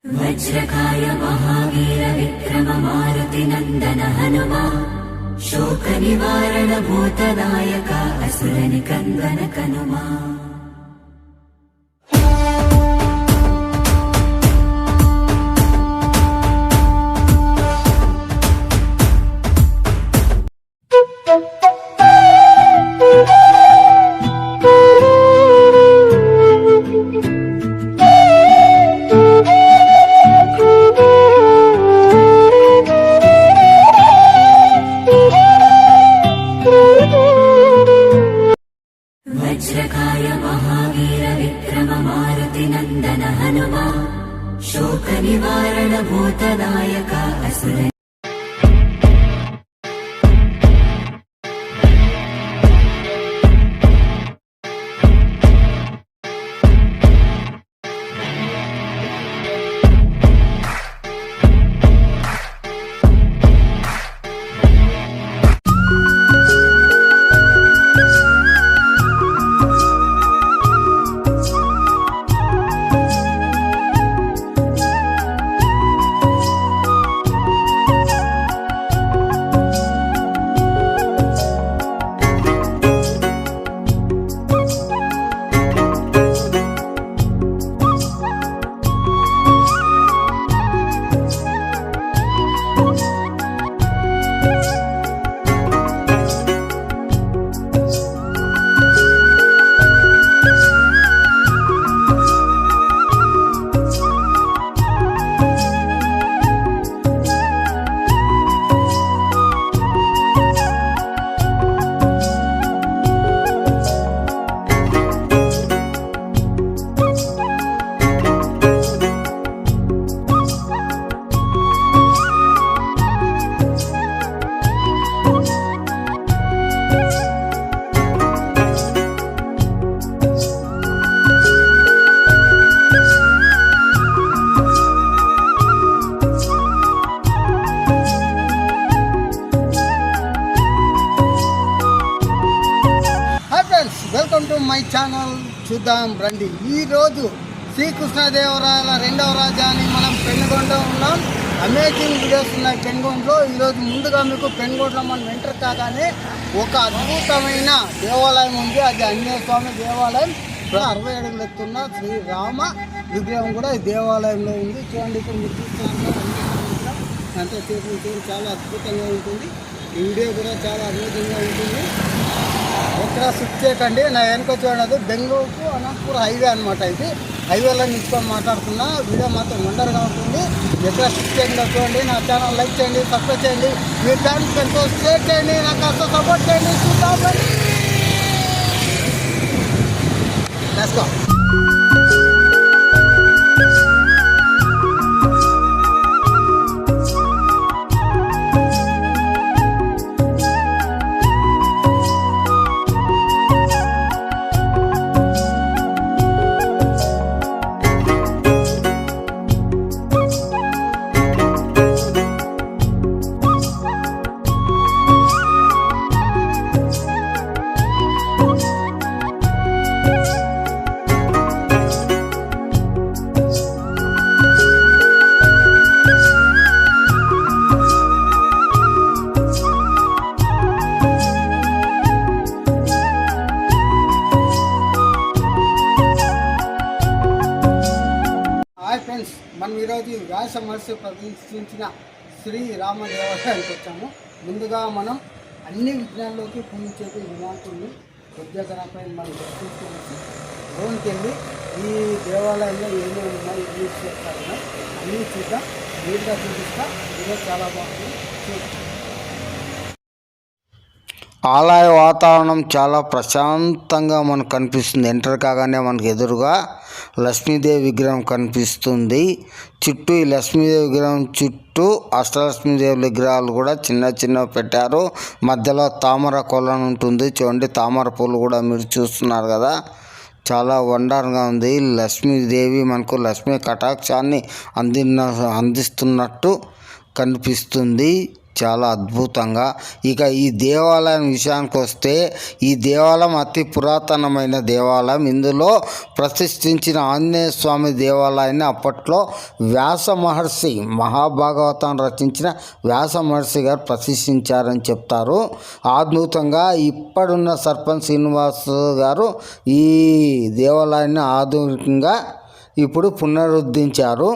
वज्रकाय महावीर विक्रम मारुति नंदन हनुमा शोक निवारण भूतनायक असुर निकंदन कनुमा। वज्रकाय महावीर विक्रम मारुति नंदन हनुमा शोक निवारण भूतनायक असुर। Welcome to my channel. చూద్దాం రండి. ఈరోజు శ్రీకృష్ణదేవరాయల రెండవ రాజాని మనం పెనుగొండలో ఉన్నాం. అమేజింగ్ వీడియోస్ ఉన్నాయి పెనుగొండలో. ఈరోజు ముందుగా మీకు పెనుగొండలో మనం ఎంటర్ కాగానే ఒక అద్భుతమైన దేవాలయం ఉంది. అది ఆంజనేయ స్వామి దేవాలయం. 60 అడుగులు ఎత్తున్న శ్రీరామ విగ్రహం కూడా ఈ దేవాలయంలో ఉంది. చూడండి, ఇక్కడ మీరు చూస్తున్నారు అంతసేపు చాలా అద్భుతంగా ఉంటుంది. ఈ వీడియో కూడా చాలా అద్భుతంగా ఉంటుంది. ఎక్కడ షిఫ్ట్ చేయకండి. నా వెనుక చూడదు బెంగళూరు టు అనంతపూర్ హైవే అనమాట. ఇది హైవేలో నిల్చుకొని మాట్లాడుతున్నా. వీడియో మాత్రం వండర్గా ఉంటుంది. ఎక్కడ షిఫ్ట్ చేయకుండా చూడండి. నా ఛానల్ లైక్ చేయండి, సబ్స్క్రైబ్ చేయండి, మీ ఫ్యాన్స్ ఎంతో షేర్ చేయండి, నాకు కాస్త సపోర్ట్ చేయండి. చూద్దాం. Let's go. ఫ్రెండ్స్, మనం ఈరోజు వ్యాస మహర్షి ప్రతిష్ఠించిన శ్రీరామ దేవాలయానికి వచ్చాము. ముందుగా మనం అన్ని విజ్ఞానంలోకి పూజించేది వినాయకుడిని విద్యాగణపై మనం దర్శించుకోవచ్చు. లోనికి వెళ్ళి ఈ దేవాలయంలో ఏమేమి ఉన్నాయి, ఏమి చేస్తారు అన్నీ చూద్దాం. నీట్గా చూపిస్తా. ఇదే చాలా బాగుంది. ఆలయ వాతావరణం చాలా ప్రశాంతంగా మనకు కనిపిస్తుంది. ఎంటర్ కాగానే మనకు ఎదురుగా లక్ష్మీదేవి విగ్రహం కనిపిస్తుంది. చుట్టూ ఈ లక్ష్మీదేవి విగ్రహం చుట్టూ అష్టలక్ష్మీదేవి విగ్రహాలు కూడా చిన్న చిన్న పెట్టారు. మధ్యలో తామర కొలను ఉంటుంది. చూడండి, తామర పూలు కూడా మీరు చూస్తున్నారు కదా. చాలా వండర్గా ఉంది. లక్ష్మీదేవి మనకు లక్ష్మీ కటాక్షాన్ని అందిస్తున్నట్టు కనిపిస్తుంది. చాలా అద్భుతంగా. ఇక ఈ దేవాలయం విషయానికి వస్తే ఈ దేవాలయం అతి పురాతనమైన దేవాలయం. ఇందులో ప్రతిష్ఠించిన ఆంజనేయ స్వామి దేవాలయాన్ని అప్పట్లో వ్యాస మహర్షి మహాభాగవతం రచించిన వ్యాస మహర్షి గారు ప్రతిష్ఠించారని చెప్తారు. అద్భుతంగా ఇప్పుడున్న సర్పంచ్ శ్రీనివాస్ గారు ఈ దేవాలయాన్ని ఆధునికంగా ఇప్పుడు పునరుద్ధరించారు.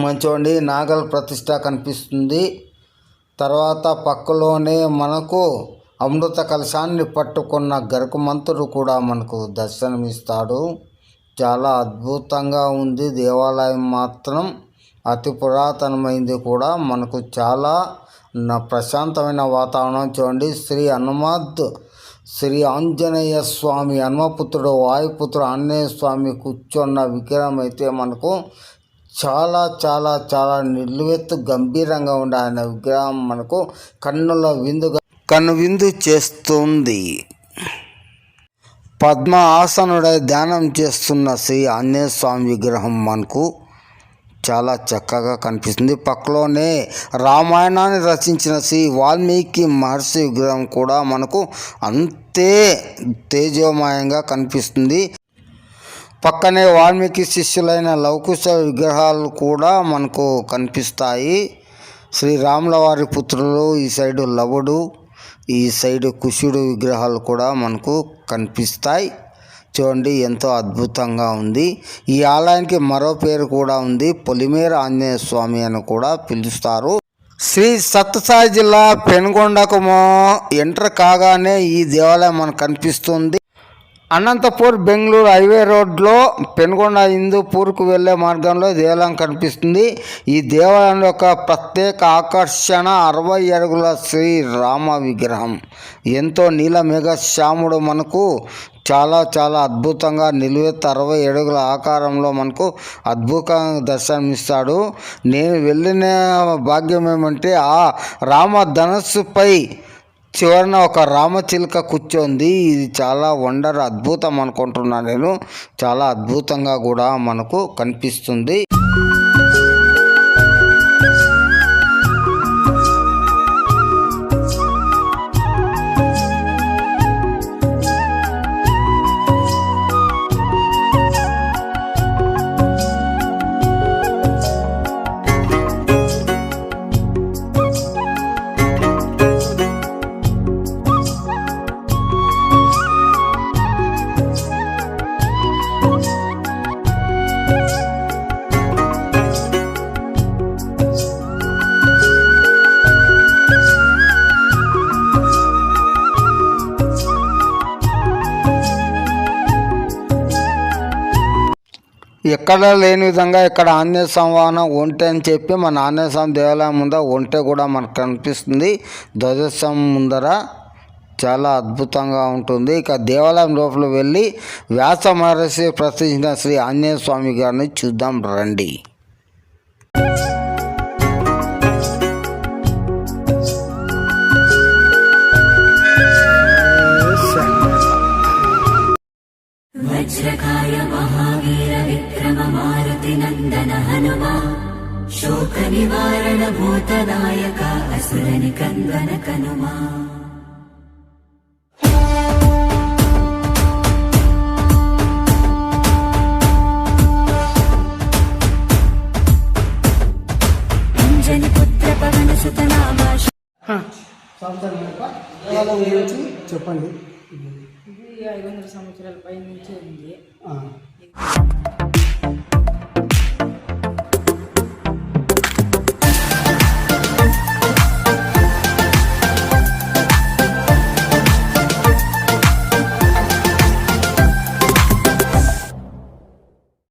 మంచివండి, నాగల ప్రతిష్ట కనిపిస్తుంది. తర్వాత పక్కలోనే మనకు అమృత కలశాన్ని పట్టుకున్న గరుకుమంతుడు కూడా మనకు దర్శనమిస్తాడు. చాలా అద్భుతంగా ఉంది దేవాలయం. మాత్రం అతి పురాతనమైంది కూడా. మనకు చాలా ప్రశాంతమైన వాతావరణం. చూడండి, శ్రీ ఆంజనేయ స్వామి హనుమపుత్రుడు వాయుపుత్రుడు ఆంజనేయ స్వామి కూర్చున్న విగ్రహం అయితే మనకు చాలా చాలా చాలా నిలువెత్తు గంభీరంగా ఉండే ఆయన విగ్రహం మనకు కన్నువిందు చేస్తుంది. పద్మ ఆసనుడై ధ్యానం చేస్తున్న శ్రీ ఆంజనేయ స్వామి విగ్రహం మనకు చాలా చక్కగా కనిపిస్తుంది. పక్కలోనే రామాయణాన్ని రచించిన శ్రీ వాల్మీకి మహర్షి విగ్రహం కూడా మనకు అంతే తేజోమయంగా కనిపిస్తుంది. పక్కనే వాల్మీకి శిష్యులైన లవకుశ విగ్రహాలు కూడా మనకు కనిపిస్తాయి. శ్రీరాముల వారి పుత్రులు ఈ సైడు లవుడు, ఈ సైడు కుశుడు విగ్రహాలు కూడా మనకు కనిపిస్తాయి. చూడండి, ఎంతో అద్భుతంగా ఉంది. ఈ ఆలయానికి మరో పేరు కూడా ఉంది, పొలిమేర ఆంజనేయ స్వామి అని కూడా పిలుస్తారు. శ్రీ సత్యసాయి జిల్లా పెనుగొండకు ఎంటర్ కాగానే ఈ దేవాలయం మనకు కనిపిస్తుంది. అనంతపూర్ బెంగళూరు హైవే రోడ్లో పెనుగొండ హిందూపూర్కు వెళ్ళే మార్గంలో దేవాలయం కనిపిస్తుంది. ఈ దేవాలయం యొక్క ప్రత్యేక ఆకర్షణ 60 అడుగుల శ్రీరామ విగ్రహం. ఎంతో నీలమేఘ శ్యాముడు మనకు చాలా చాలా అద్భుతంగా నిలువెత్తు 60 అడుగుల ఆకారంలో మనకు అద్భుతంగా దర్శనమిస్తాడు. నేను వెళ్ళిన భాగ్యం ఏమంటే ఆ రామ ధనస్సుపై చివరన ఒక రామచిలుక కూర్చోంది. ఇది చాలా అద్భుతం అనుకుంటున్నాను నేను. చాలా అద్భుతంగా కూడా మనకు కనిపిస్తుంది. ఎక్కడ లేని విధంగా ఇక్కడ ఆంజనేయ స్వామి వాహనం ఒంటె అని చెప్పి మన ఆంజనేయ స్వామి దేవాలయం ముందర ఒంటె కూడా మనకు కనిపిస్తుంది. ధ్వజస్తంభం ముందర చాలా అద్భుతంగా ఉంటుంది. ఇక దేవాలయం లోపల వెళ్ళి వ్యాస మహర్షి ప్రతిష్ఠించిన శ్రీ ఆంజనేయ స్వామి గారిని చూద్దాం రండి. वज्रकाय महावीर विक्रम मारुति नंदन हनुमा शोक निवारण भूतनायक असुर निकंदन कनुमा अंजनी पुत्र पवन सुत नामा దేవాలయం గురించి చెప్పండి. ఇది 500 సంవత్సరాల పై నుంచి ఉంది.